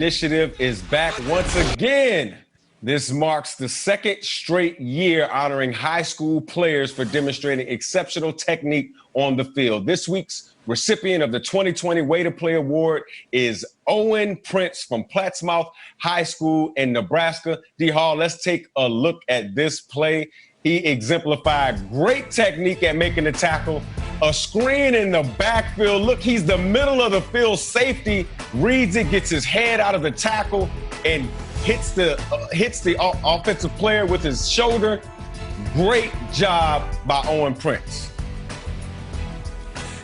Initiative is back once again. This marks the second straight year honoring high school players for demonstrating exceptional technique on the field. This week's recipient of the 2020 Way to Play Award is Owen Prince from Plattsmouth High School in Nebraska. D. Hall, let's take a look at this play. He exemplified great technique at making the tackle. A screen in the backfield. Look, he's the middle of the field safety, reads it, gets his head out of the tackle, and hits the offensive player with his shoulder. Great job by Owen Prince.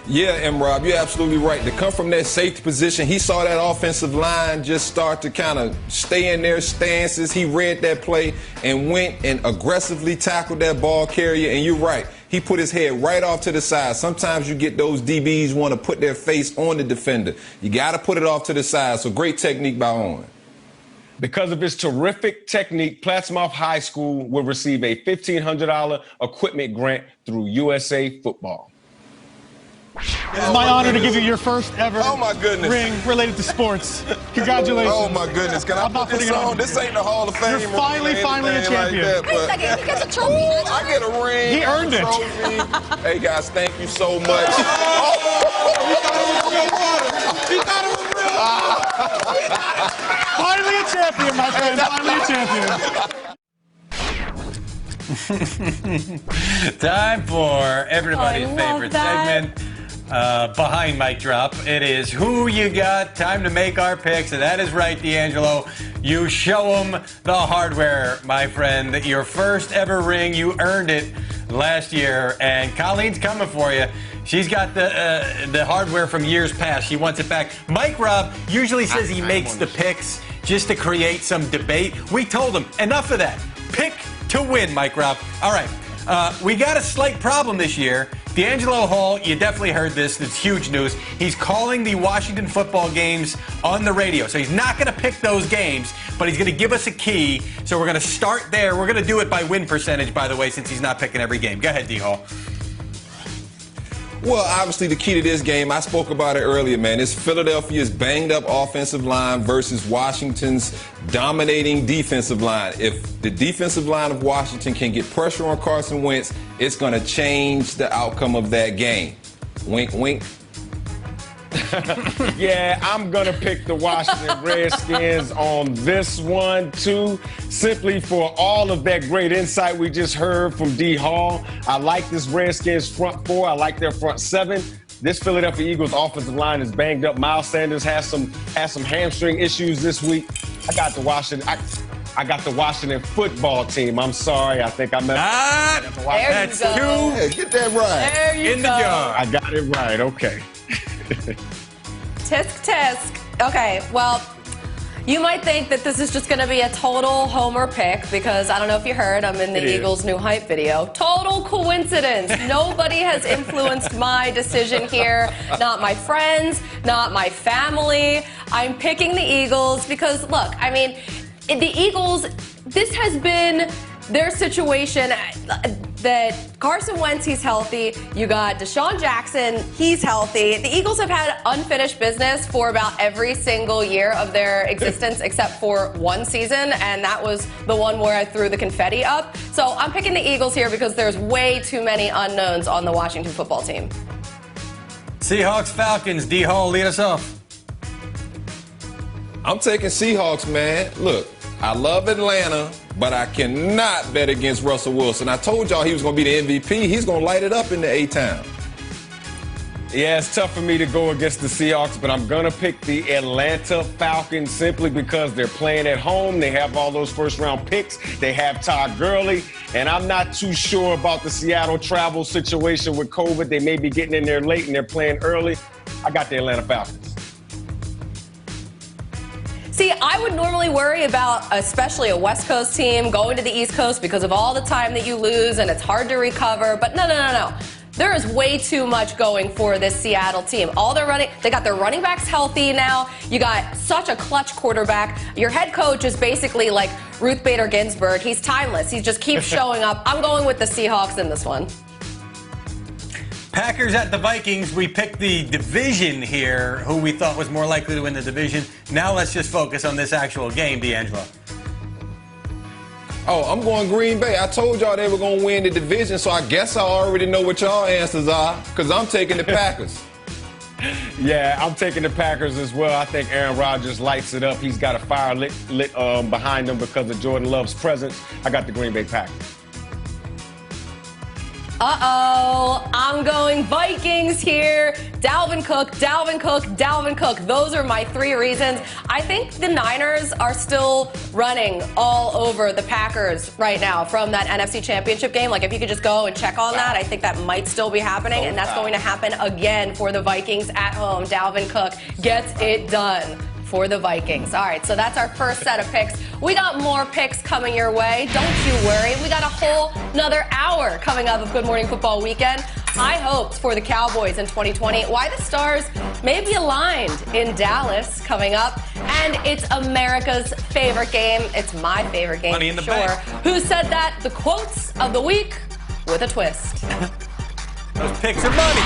Yeah, M-Rob, you're absolutely right. To come from that safety position, he saw that offensive line just start to kind of stay in their stances. He read that play and went and aggressively tackled that ball carrier. And you're right, he put his head right off to the side. Sometimes you get those DBs want to put their face on the defender. You got to put it off to the side. So great technique by Owen. Because of his terrific technique, Plattsmouth High School will receive a $1,500 equipment grant through USA Football. It's my honor to give you your first ever ring related to sports. Congratulations. Oh, my goodness. Can I put this on? This ain't the Hall of Fame. You're finally a champion. Wait a second. He gets a trophy. I get a ring. He earned it. Hey, guys, thank you so much. Finally a champion, my friend. Finally a champion. Time for everybody's favorite segment, Behind Mic Drop. It is Who You Got. Time to make our picks. And that is right, D'Angelo. You show them the hardware, my friend. Your first ever ring. You earned it last year. And Colleen's coming for you. She's got the hardware from years past. She wants it back. Mike Robb usually says he makes the picks just to create some debate. We told him, enough of that. Pick to win, Mike Robb. All right. We got a slight problem this year. D'Angelo Hall, you definitely heard this. It's huge news. He's calling the Washington football games on the radio. So he's not going to pick those games, but he's going to give us a key. So we're going to start there. We're going to do it by win percentage, by the way, since he's not picking every game. Go ahead, D. Hall. Well, obviously, the key to this game, I spoke about it earlier, man. It's Philadelphia's banged-up offensive line versus Washington's dominating defensive line. If the defensive line of Washington can get pressure on Carson Wentz, it's going to change the outcome of that game. Wink, wink. Yeah, I'm going to pick the Washington Redskins on this one, too, simply for all of that great insight we just heard from D. Hall. I like this Redskins front four. I like their front seven. This Philadelphia Eagles offensive line is banged up. Miles Sanders has some hamstring issues this week. I got the Washington football team. I'm sorry. I think I messed up. That's two. Yeah, get that right. There you in the jar. I got it right. Okay. Tisk, tisk. Okay, well, you might think that this is just going to be a total homer pick because I don't know if you heard, I'm in the Eagles' new hype video. Total coincidence. Nobody has influenced my decision here. Not my friends, not my family. I'm picking the Eagles because, look, I mean, the Eagles, this has been their situation that Carson Wentz, he's healthy. You got Deshaun Jackson, he's healthy. The Eagles have had unfinished business for about every single year of their existence except for one season, and that was the one where I threw the confetti up. So I'm picking the Eagles here because there's way too many unknowns on the Washington football team. Seahawks, Falcons. D. Hall, lead us off. I'm taking Seahawks, man. Look, I love Atlanta, but I cannot bet against Russell Wilson. I told y'all he was going to be the MVP. He's going to light it up in the A-Town. Yeah, it's tough for me to go against the Seahawks, but I'm going to pick the Atlanta Falcons simply because they're playing at home. They have all those first-round picks. They have Todd Gurley, and I'm not too sure about the Seattle travel situation with COVID. They may be getting in there late, and they're playing early. I got the Atlanta Falcons. See, I would normally worry about, especially a West Coast team, going to the East Coast because of all the time that you lose and it's hard to recover. But no. There is way too much going for this Seattle team. They got their running backs healthy now. You got such a clutch quarterback. Your head coach is basically like Ruth Bader Ginsburg. He's timeless. He just keeps showing up. I'm going with the Seahawks in this one. Packers at the Vikings. We picked the division here, who we thought was more likely to win the division. Now let's just focus on this actual game, D'Angelo. Oh, I'm going Green Bay. I told y'all they were going to win the division, so I guess I already know what y'all answers are, because I'm taking the Packers. Yeah, I'm taking the Packers as well. I think Aaron Rodgers lights it up. He's got a fire lit behind him because of Jordan Love's presence. I got the Green Bay Packers. Uh-oh, I'm going Vikings here. Dalvin Cook, Dalvin Cook, Dalvin Cook. Those are my three reasons. I think the Niners are still running all over the Packers right now from that NFC Championship game. Like, if you could just go and check on that, I think that might still be happening, and that's going to happen again for the Vikings at home. Dalvin Cook gets it done for the Vikings. All right, so that's our first set of picks. We got more picks coming your way. Don't you worry. We got a whole another hour coming up of Good Morning Football Weekend. High hopes for the Cowboys in 2020. Why the Stars may be aligned in Dallas coming up. And it's America's favorite game. It's my favorite game, Money in the sure. bank. Who said that? The quotes of the week with a twist. Those picks are money.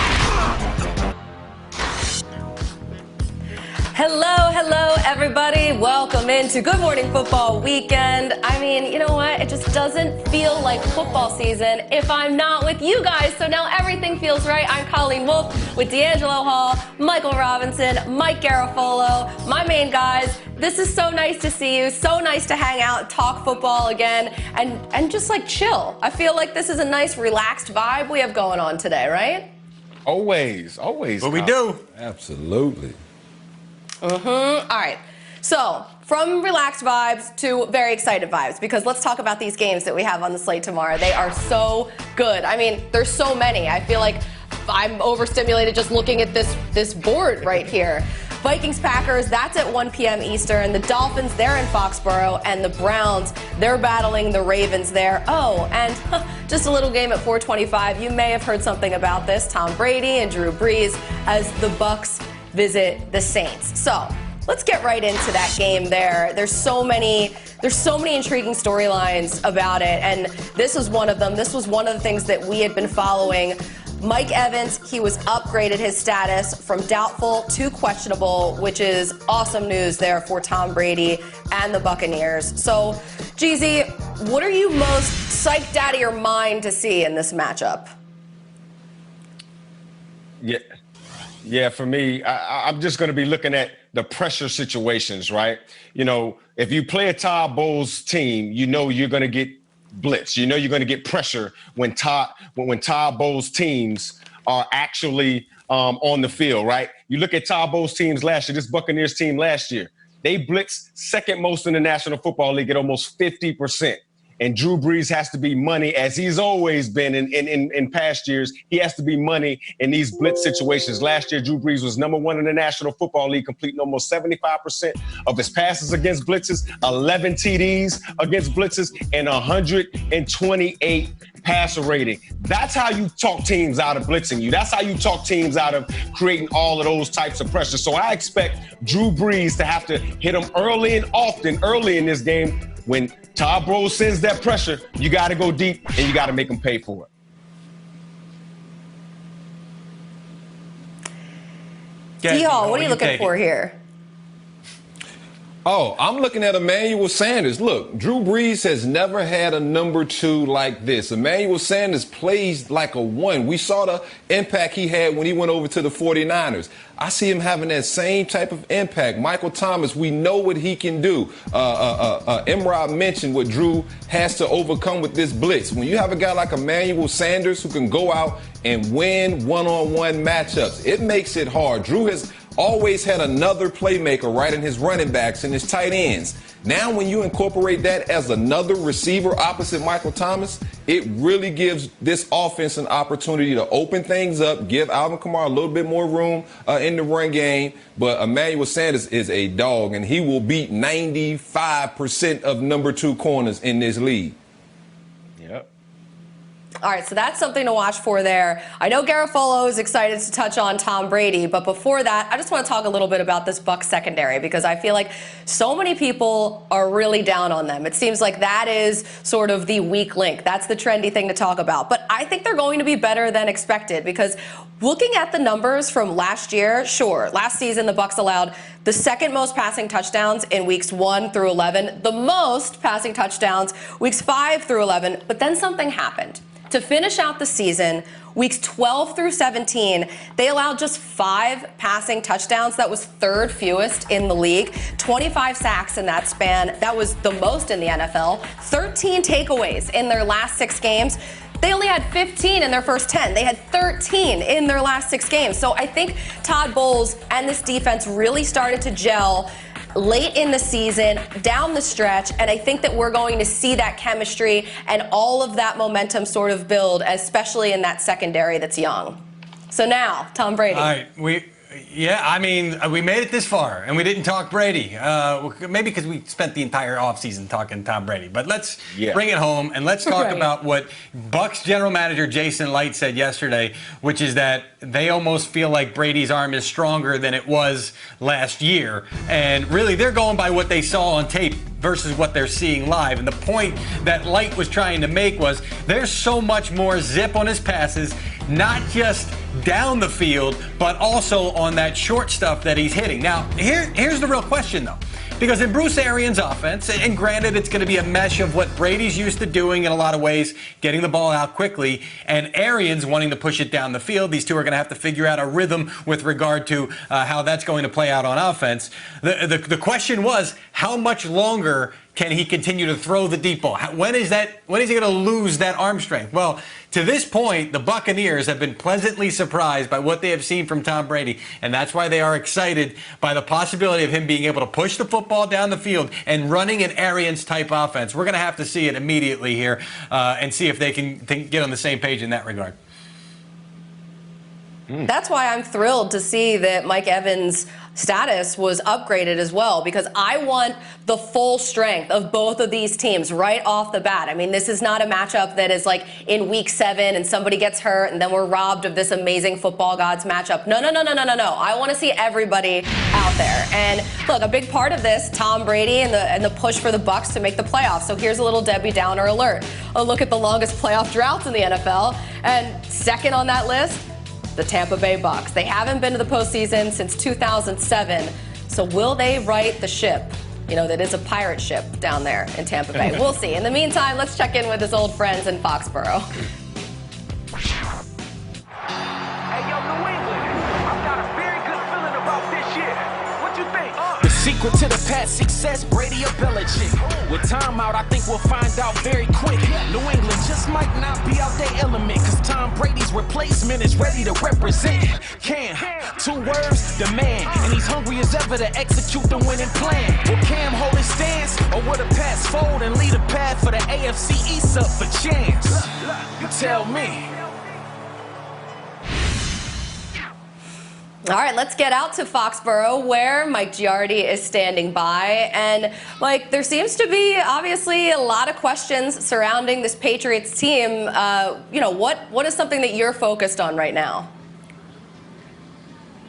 Hello, everybody. Welcome into Good Morning Football Weekend. I mean, you know what? It just doesn't feel like football season if I'm not with you guys. So now everything feels right. I'm Colleen Wolfe with D'Angelo Hall, Michael Robinson, Mike Garafolo, my main guys. This is so nice to see you. So nice to hang out, talk football again, and just like chill. I feel like this is a nice, relaxed vibe we have going on today, right? Always. What we do. Absolutely. All right. So from relaxed vibes to very excited vibes, because let's talk about these games that we have on the slate tomorrow. They are so good. I mean, there's so many. I feel like I'm overstimulated just looking at this board right here. Vikings-Packers, that's at 1 p.m. Eastern. The Dolphins, they're in Foxborough. And the Browns, they're battling the Ravens there. Oh, and just a little game at 4:25. You may have heard something about this. Tom Brady and Drew Brees as the Bucks visit the Saints. So let's get right into that game there. There's so many intriguing storylines about it, and this was one of them. This was one of the things that we had been following. Mike Evans, he was upgraded his status from doubtful to questionable, which is awesome news there for Tom Brady and the Buccaneers. So, Jeezy, what are you most psyched out of your mind to see in this matchup? Yeah, for me, I'm just going to be looking at the pressure situations, right? You know, if you play a Todd Bowles team, you know you're going to get blitz. You know you're going to get pressure when Todd Bowles teams are actually on the field, right? You look at Todd Bowles teams last year, this Buccaneers team last year, they blitzed second most in the National Football League at almost 50%. And Drew Brees has to be money, as he's always been in past years. He has to be money in these blitz situations. Last year, Drew Brees was #1 in the National Football League, completing almost 75% of his passes against blitzes, 11 TDs against blitzes, and 128 passer rating. That's how you talk teams out of blitzing you. That's how you talk teams out of creating all of those types of pressure. So I expect Drew Brees to have to hit them early and often early in this game. When Todd Bowles sends that pressure, you got to go deep and you got to make them pay for it. D-Hall, what are you looking for here? Oh, I'm looking at Emmanuel Sanders. Look, Drew Brees has never had a #2 like this. Emmanuel Sanders plays like a 1. We saw the impact he had when he went over to the 49ers. I see him having that same type of impact. Michael Thomas, we know what he can do. Imrod mentioned what Drew has to overcome with this blitz. When you have a guy like Emmanuel Sanders who can go out and win one-on-one matchups, it makes it hard. Drew has always had another playmaker right in his running backs and his tight ends. Now when you incorporate that as another receiver opposite Michael Thomas, it really gives this offense an opportunity to open things up, give Alvin Kamara a little bit more room in the run game. But Emmanuel Sanders is a dog, and he will beat 95% of #2 corners in this league. Yep. All right, so that's something to watch for there. I know Garofalo is excited to touch on Tom Brady, but before that, I just want to talk a little bit about this Bucs secondary because I feel like so many people are really down on them. It seems like that is sort of the weak link. That's the trendy thing to talk about. But I think they're going to be better than expected because looking at the numbers from last year, sure, last season the Bucs allowed the second most passing touchdowns in weeks 1 through 11, the most passing touchdowns weeks 5 through 11, but then something happened. To finish out the season, weeks 12 through 17, they allowed just 5 passing touchdowns. That was third fewest in the league. 25 sacks in that span. That was the most in the NFL. 13 takeaways in their last 6 games. They only had 15 in their first 10. They had 13 in their last 6 games. So I think Todd Bowles and this defense really started to gel late in the season, down the stretch, and I think that we're going to see that chemistry and all of that momentum sort of build, especially in that secondary that's young. So now, Tom Brady. All right, we made it this far, and we didn't talk Brady. Maybe because we spent the entire offseason talking Tom Brady. But let's bring it home, and let's talk about what Bucs general manager Jason Licht said yesterday, which is that they almost feel like Brady's arm is stronger than it was last year. And really, they're going by what they saw on tape versus what they're seeing live. And the point that Licht was trying to make was there's so much more zip on his passes, not just down the field, but also on that short stuff that he's hitting. Now, here's the real question, though. Because in Bruce Arians' offense, and granted it's going to be a mesh of what Brady's used to doing in a lot of ways, getting the ball out quickly, and Arians wanting to push it down the field, these two are going to have to figure out a rhythm with regard to how that's going to play out on offense. The question was, how much longer can he continue to throw the deep ball? When is he going to lose that arm strength? Well, to this point, the Buccaneers have been pleasantly surprised by what they have seen from Tom Brady, and that's why they are excited by the possibility of him being able to push the football down the field and running an Arians-type offense. We're going to have to see it immediately here and see if they can get on the same page in that regard. That's why I'm thrilled to see that Mike Evans' status was upgraded as well, because I want the full strength of both of these teams right off the bat. I mean, this is not a matchup that is like in week 7 and somebody gets hurt and then we're robbed of this amazing football gods matchup. No. I want to see everybody out there. And look, a big part of this, Tom Brady and the push for the Bucs to make the playoffs. So here's a little Debbie Downer alert. A look at the longest playoff droughts in the NFL, and second on that list, the Tampa Bay Bucs. They haven't been to the postseason since 2007. So will they right the ship? You know, that is a pirate ship down there in Tampa Bay. We'll see. In the meantime, let's check in with his old friends in Foxborough. Hey, yo, New England, I've got a very good feeling about this year. What you think? The secret to the past success, Brady or Belichick. With time out, I think we'll find out very quick. New England just might not be out their element, cause Tom Brady's replacement is ready to represent. Cam, 2 words, the man, and he's hungry as ever to execute the winning plan. Will Cam hold his stance, or will the pass fold and lead a path for the AFC East up for chance? You tell me. All right, let's get out to Foxborough, where Mike Giardi is standing by. And, Mike, there seems to be, obviously, a lot of questions surrounding this Patriots team. What is something that you're focused on right now?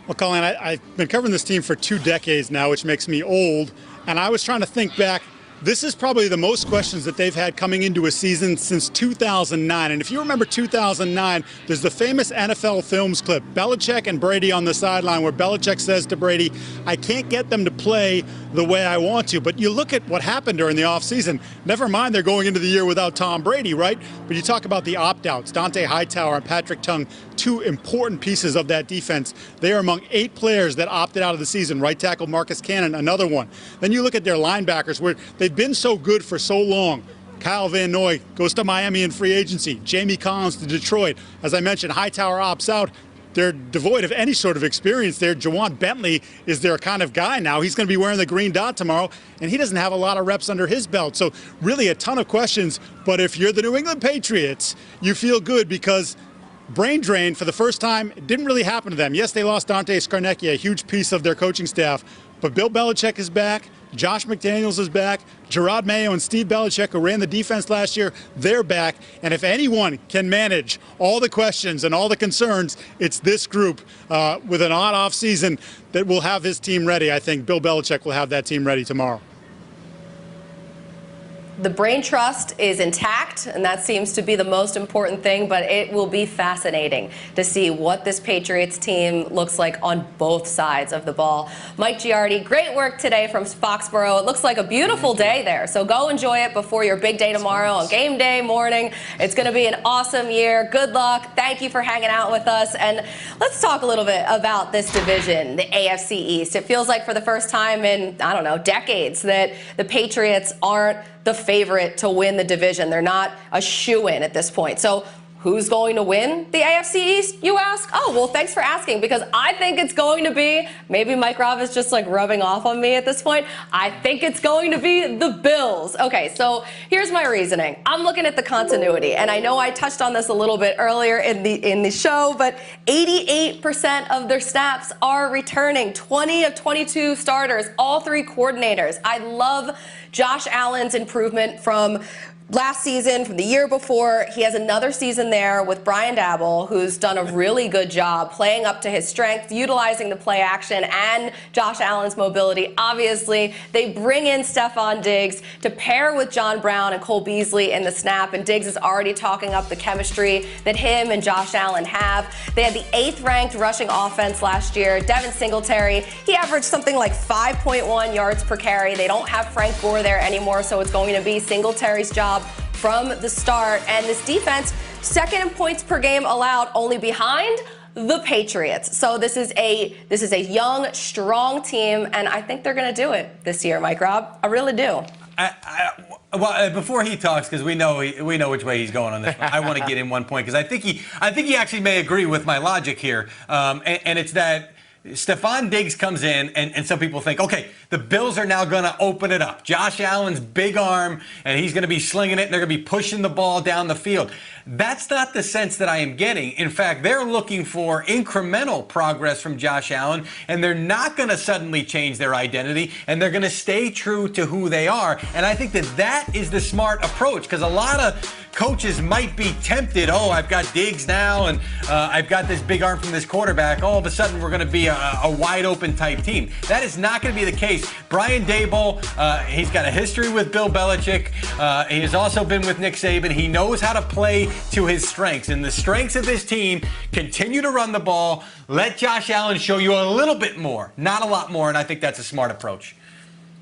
Well, Colleen, I've been covering this team for 2 decades now, which makes me old. And I was trying to think back. This is probably the most questions that they've had coming into a season since 2009. And if you remember 2009, there's the famous NFL Films clip, Belichick and Brady on the sideline, where Belichick says to Brady, I can't get them to play the way I want to. But you look at what happened during the offseason. Never mind they're going into the year without Tom Brady, right? But you talk about the opt-outs. Dante Hightower and Patrick Tung, 2 important pieces of that defense. They are among 8 players that opted out of the season. Right tackle Marcus Cannon, another one. Then you look at their linebackers, where they've been so good for so long. Kyle Van Noy goes to Miami in free agency. Jamie Collins to Detroit. As I mentioned, Hightower opts out. They're devoid of any sort of experience there. Jawan Bentley is their kind of guy now. He's going to be wearing the green dot tomorrow, and he doesn't have a lot of reps under his belt. So really a ton of questions. But if you're the New England Patriots, you feel good because brain drain for the first time, it didn't really happen to them. Yes, they lost Dante Scarnecchia, a huge piece of their coaching staff, But Bill Belichick is back. Josh McDaniels is back. Gerard Mayo and Steve Belichick, who ran the defense last year, they're back. And if anyone can manage all the questions and all the concerns, it's this group with an on-off season that will have his team ready. I think Bill Belichick will have that team ready tomorrow. The brain trust is intact, and that seems to be the most important thing, but it will be fascinating to see what this Patriots team looks like on both sides of the ball. Mike Giardi, great work today from Foxborough. It looks like a beautiful day there, so go enjoy it before your big day tomorrow on game day morning. It's going to be an awesome year. Good luck. Thank you for hanging out with us, and let's talk a little bit about this division, the AFC East. It feels like for the first time in, I don't know, decades that the Patriots aren't the favorite to win the division. They're not a shoo-in at this point. So who's going to win the AFC East, you ask? Oh, well, thanks for asking, because I think it's going to be, maybe Mike Robb is just like rubbing off on me at this point. I think it's going to be the Bills. Okay, so here's my reasoning. I'm looking at the continuity, and I know I touched on this a little bit earlier in the show, but 88% of their snaps are returning. 20 of 22 starters, all three coordinators. I love Josh Allen's improvement from last season, from the year before. He has another season there with Brian Daboll, who's done a really good job playing up to his strength, utilizing the play action and Josh Allen's mobility. Obviously, they bring in Stephon Diggs to pair with John Brown and Cole Beasley in the snap, and Diggs is already talking up the chemistry that him and Josh Allen have. They had the 8th-ranked rushing offense last year. Devin Singletary, he averaged something like 5.1 yards per carry. They don't have Frank Gore there anymore, so it's going to be Singletary's job from the start. And this defense, second in points per game allowed, only behind the Patriots. So this is a young, strong team, and I think they're going to do it this year, Mike Robb. I really do. Well, before he talks, because we know which way he's going on this one, I want to get in one point, because I think he actually may agree with my logic here, and it's that Stephon Diggs comes in, and some people think, okay, the Bills are now going to open it up. Josh Allen's big arm, and he's going to be slinging it, and they're going to be pushing the ball down the field. That's not the sense that I am getting. In fact, they're looking for incremental progress from Josh Allen, and they're not going to suddenly change their identity, and they're going to stay true to who they are. And I think that is the smart approach, because a lot of coaches might be tempted. Oh, I've got Diggs now, and I've got this big arm from this quarterback. All of a sudden, we're going to be a wide open type team. That is not going to be the case. Brian Daboll, he's got a history with Bill Belichick. He has also been with Nick Saban. He knows how to play to his strengths, and the strengths of this team: continue to run the ball, let Josh Allen show you a little bit more, not a lot more, and I think that's a smart approach.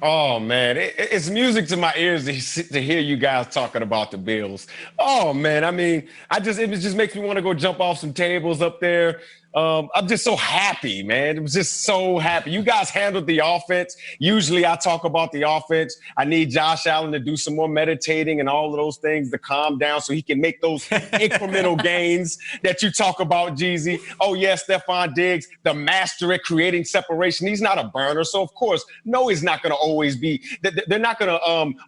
Oh, man, it's music to my ears to hear you guys talking about the Bills. Oh, man, I mean, it just makes me want to go jump off some tables up there. I'm just so happy, man. I'm just so happy. You guys handled the offense. Usually I talk about the offense. I need Josh Allen to do some more meditating and all of those things to calm down so he can make those incremental gains that you talk about, Jeezy. Oh, yes, Stephon Diggs, the master at creating separation. He's not a burner. So, of course, no, he's not going to always be. They're not going to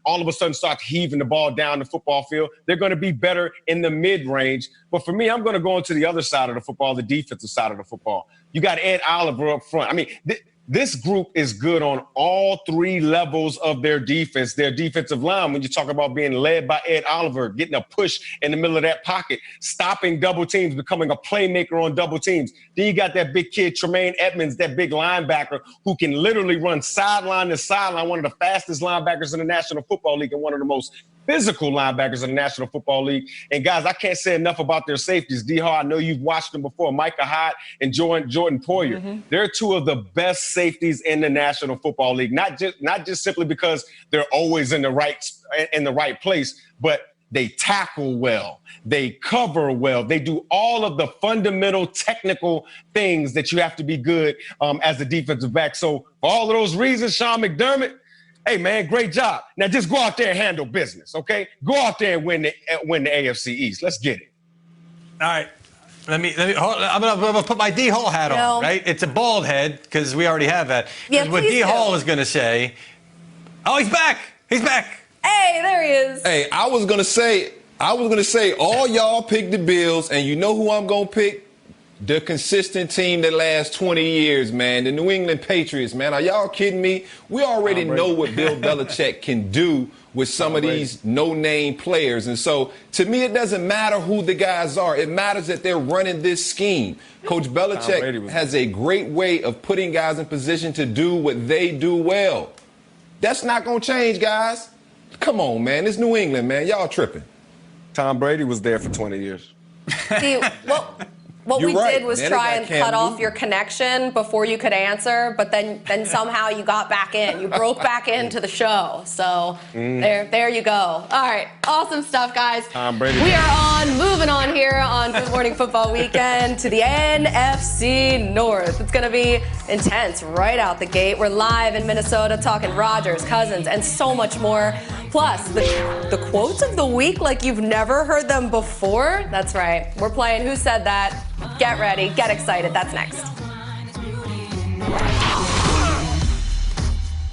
all of a sudden start heaving the ball down the football field. They're going to be better in the mid-range. But for me, I'm going to go into the other side of the football, the defensive side of the football. You got Ed Oliver up front. I mean, this group is good on all three levels of their defense, their defensive line. When you talk about being led by Ed Oliver, getting a push in the middle of that pocket, stopping double teams, becoming a playmaker on double teams. Then you got that big kid, Tremaine Edmonds, that big linebacker who can literally run sideline to sideline, one of the fastest linebackers in the National Football League and one of the most physical linebackers in the National Football League. And, guys, I can't say enough about their safeties. D-Hall, I know you've watched them before. Micah Hyde and Jordan Poyer. Mm-hmm. They're two of the best safeties in the National Football League, not just simply because they're always in the right place, but they tackle well, they cover well, they do all of the fundamental technical things that you have to be good as a defensive back. So for all of those reasons, Sean McDermott, hey, man, great job. Now just go out there and handle business, okay? Go out there and win the AFC East. Let's get it. All right. I'm gonna put my D Hall hat on, right? It's a bald head because we already have that. Yeah, what D Hall is gonna say. Oh, he's back. He's back. Hey, there he is. Hey, I was gonna say all y'all pick the Bills, and you know who I'm gonna pick? the consistent team that lasts 20 years, man. The New England Patriots, man. Are y'all kidding me? We already know what Bill Belichick can do with some of these no-name players. And so, to me, it doesn't matter who the guys are. It matters that they're running this scheme. Coach Belichick has a great way of putting guys in position to do what they do well. That's not going to change, guys. Come on, man. It's New England, man. Y'all tripping. Tom Brady was there for 20 years. See, what we did was try and cut off your connection before you could answer, but then somehow you got back in. You broke back into the show. So there you go. All right, awesome stuff, guys. Tom Brady. We are moving on here on Good Morning Football Weekend to the NFC North. It's going to be intense right out the gate. We're live in Minnesota talking Rodgers, Cousins, and so much more. Plus, the quotes of the week like you've never heard them before. That's right. We're playing Who Said That? Get ready. Get excited. That's next.